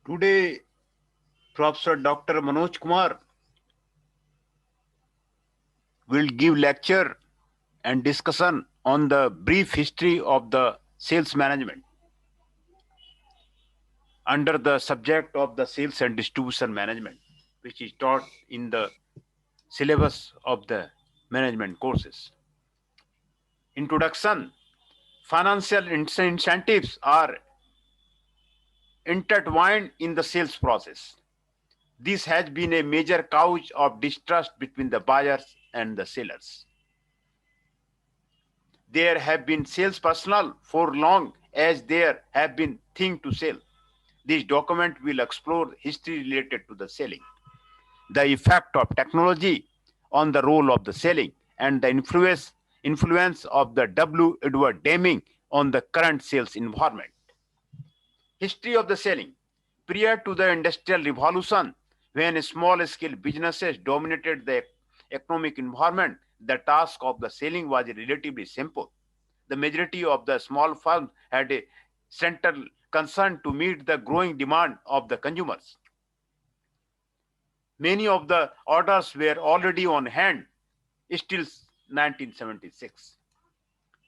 Today, Professor Dr. Manoj Kumar will give lecture and discussion on the brief history of the sales management under the subject of the sales and distribution management, which is taught in the syllabus of the management courses. Introduction. Financial incentives are intertwined in the sales process. This has been a major cause of distrust between the buyers and the sellers. There have been sales personnel for long as there have been things to sell. This document will explore history related to the selling, the effect of technology on the role of the selling, and the influence of the W. Edward Deming on the current sales environment. History of the selling. Prior to the Industrial Revolution, when small scale businesses dominated the economic environment, the task of the selling was relatively simple. The majority of the small firms had a central concern to meet the growing demand of the consumers. Many of the orders were already on hand, still 1976.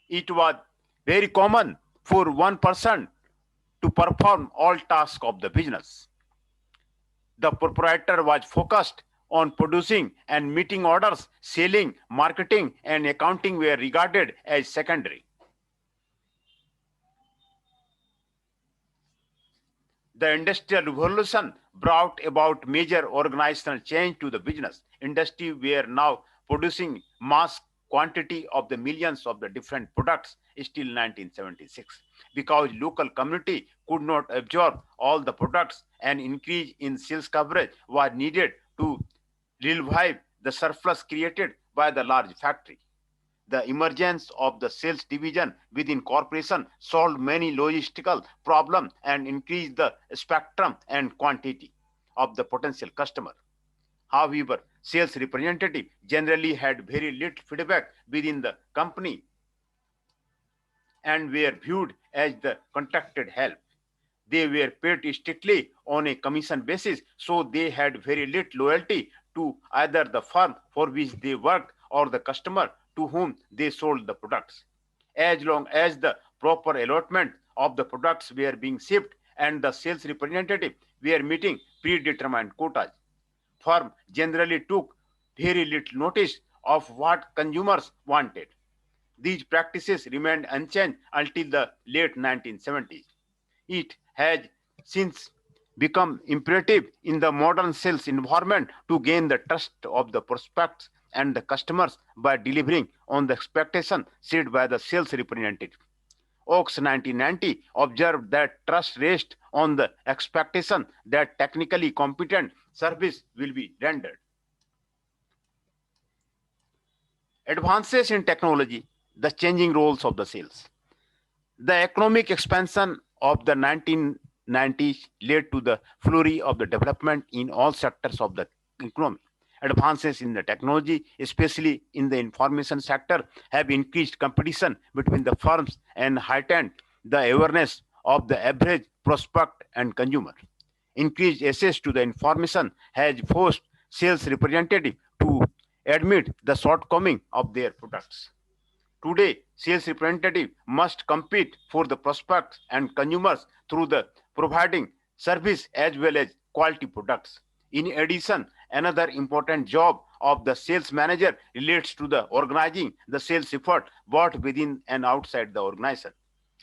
It was very common for one person to perform all tasks of the business. The proprietor was focused on producing and meeting orders. Selling, marketing, and accounting were regarded as secondary. The Industrial Revolution brought about major organizational change to the business. Industry were now producing mass quantity of the millions of the different products still 1976 because local community could not absorb all the products. An increase in sales coverage was needed to revive the surplus created by the large factory. The emergence of the sales division within corporation solved many logistical problems and increased the spectrum and quantity of the potential customer. However, sales representative generally had very little feedback within the company and were viewed as the contracted help. They were paid strictly on a commission basis, so they had very little loyalty to either the firm for which they worked or the customer to whom they sold the products. As long as the proper allotment of the products were being shipped and the sales representative were meeting predetermined quotas, firm generally took very little notice of what consumers wanted. These practices remained unchanged until the late 1970s. It has since become imperative in the modern sales environment to gain the trust of the prospects and the customers by delivering on the expectation set by the sales representative. Oaks 1990 observed that trust rests on the expectation that technically competent service will be rendered. Advances in technology, the changing roles of the sales. The economic expansion of the 1990s led to the flurry of the development in all sectors of the economy. Advances in the technology, especially in the information sector, have increased competition between the firms and heightened the awareness of the average prospect and consumer. Increased access to the information has forced sales representatives to admit the shortcoming of their products. Today, sales representative must compete for the prospects and consumers through the providing service as well as quality products. In addition, another important job of the sales manager relates to the organizing the sales effort both within and outside the organization.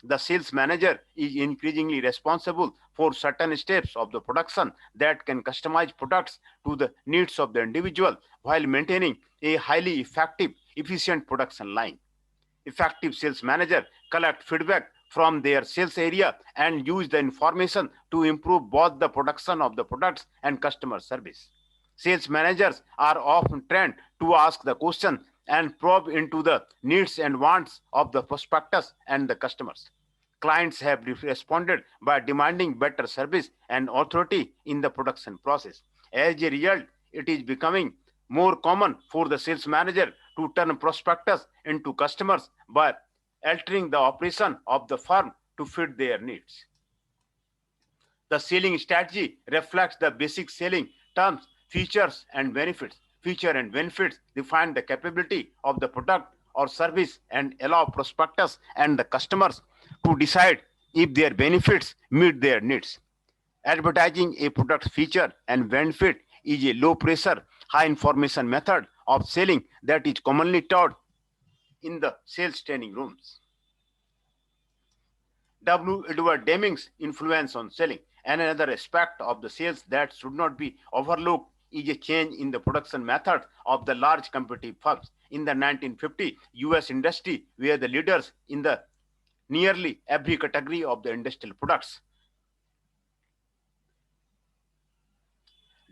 The sales manager is increasingly responsible for certain steps of the production that can customize products to the needs of the individual while maintaining a highly effective, efficient production line. Effective sales manager collect feedback from their sales area and use the information to improve both the production of the products and customer service. Sales managers are often trained to ask the question and probe into the needs and wants of the prospectus and the customers. Clients have responded by demanding better service and authority in the production process. As a result, it is becoming more common for the sales manager to turn prospectus into customers by altering the operation of the firm to fit their needs. The selling strategy reflects the basic selling terms, features and benefits. Feature and benefits define the capability of the product or service and allow prospectors and the customers to decide if their benefits meet their needs. Advertising a product feature and benefit is a low pressure, high information method of selling that is commonly taught in the sales training rooms. W. Edward Deming's influence on selling. Another aspect of the sales that should not be overlooked is a change in the production method of the large competitive firms. In the 1950s, US industry were the leaders in the nearly every category of the industrial products,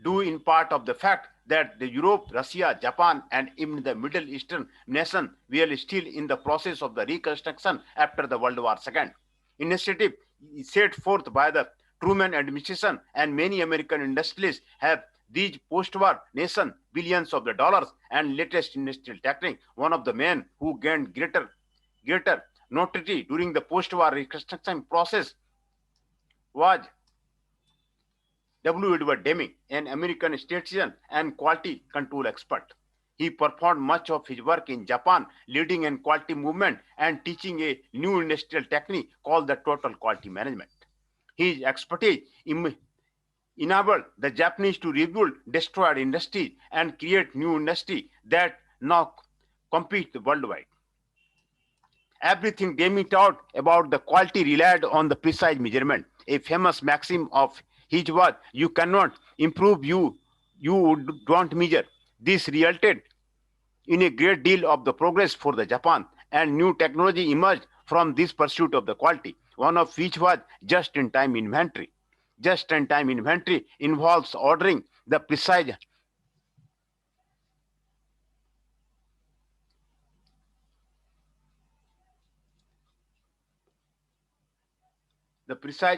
due in part of the fact that the Europe, Russia, Japan, and even the Middle Eastern nations were still in the process of the reconstruction after the World War II. Initiative set forth by the Truman administration and many American industrialists have these post-war nations billions of the dollars and latest industrial technique. One of the men who gained greater notoriety during the post-war reconstruction process was W. Edward Deming, an American statistician and quality control expert. He performed much of his work in Japan, leading a quality movement and teaching a new industrial technique called the total quality management. His expertise enabled the Japanese to rebuild destroyed industries and create new industry that now compete worldwide. Everything Deming taught about the quality relied on the precise measurement. A famous maxim of his was, "You cannot improve you don't measure." This resulted in a great deal of the progress for the Japan, and new technology emerged from this pursuit of the quality, one of which was just-in-time inventory. Just-in-time inventory involves ordering the precise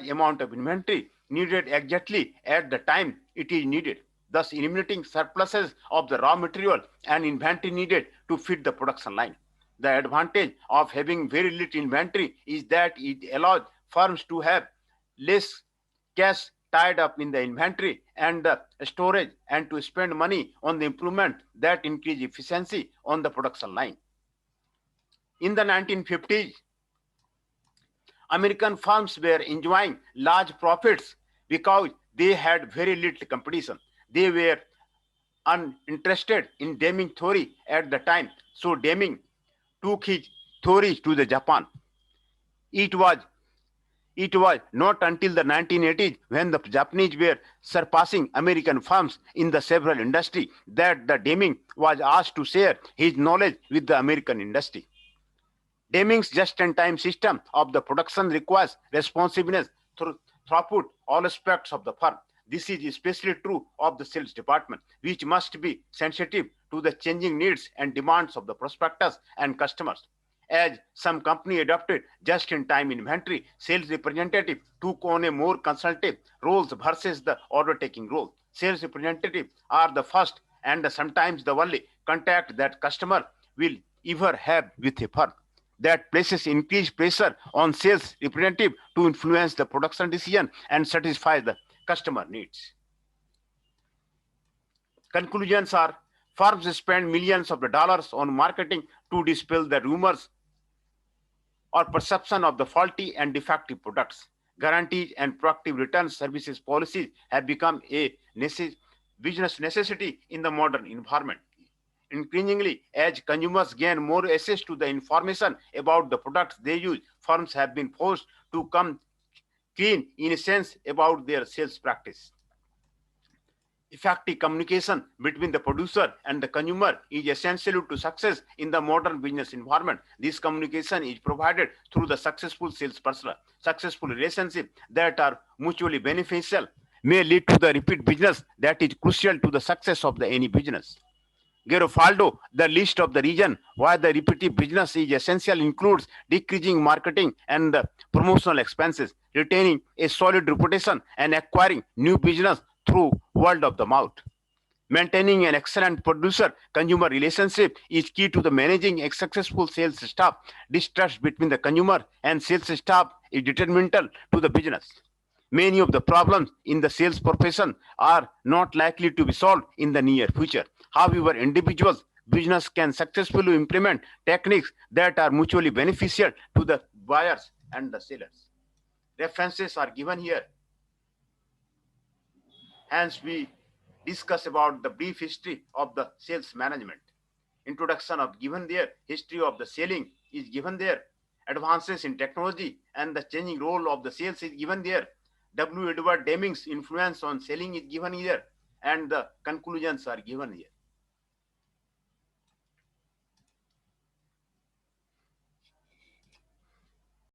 amount of inventory needed exactly at the time it is needed, thus eliminating surpluses of the raw material and inventory needed to feed the production line. The advantage of having very little inventory is that it allows firms to have less cash tied up in the inventory and the storage and to spend money on the improvement that increase efficiency on the production line. In the 1950s, American firms were enjoying large profits because they had very little competition. They were uninterested in Deming theory at the time, so Deming took his theories to the Japan. It was not until the 1980s, when the Japanese were surpassing American firms in the several industries, that the Deming was asked to share his knowledge with the American industry. Deming's just-in-time system of the production requires responsiveness throughout all aspects of the firm. This is especially true of the sales department, which must be sensitive to the changing needs and demands of the prospectors and customers. As some company adopted just-in-time inventory, sales representative took on a more consultative roles versus the order-taking role. Sales representatives are the first and sometimes the only contact that customer will ever have with a firm. That places increased pressure on sales representative to influence the production decision and satisfy the customer needs. Conclusions are, firms spend millions of the dollars on marketing to dispel the rumors or perception of the faulty and defective products. Guarantees and proactive return services policies have become a business necessity in the modern environment. Increasingly, as consumers gain more access to the information about the products they use, firms have been forced to come clean, in a sense, about their sales practice. Effective communication between the producer and the consumer is essential to success in the modern business environment. This communication is provided through the successful salesperson. Successful relationships that are mutually beneficial may lead to the repeat business that is crucial to the success of any business. Garofaldo, the list of the reason why the repeated business is essential includes decreasing marketing and the promotional expenses, retaining a solid reputation, and acquiring new business through word of the mouth. Maintaining an excellent producer-consumer relationship is key to the managing a successful sales staff. Distrust between the consumer and sales staff is detrimental to the business. Many of the problems in the sales profession are not likely to be solved in the near future. However, individuals, business can successfully implement techniques that are mutually beneficial to the buyers and the sellers. References are given here. Hence, we discuss about the brief history of the sales management. Introduction of given there, history of the selling is given there, advances in technology and the changing role of the sales is given there, W. Edward Deming's influence on selling is given here, and the conclusions are given here.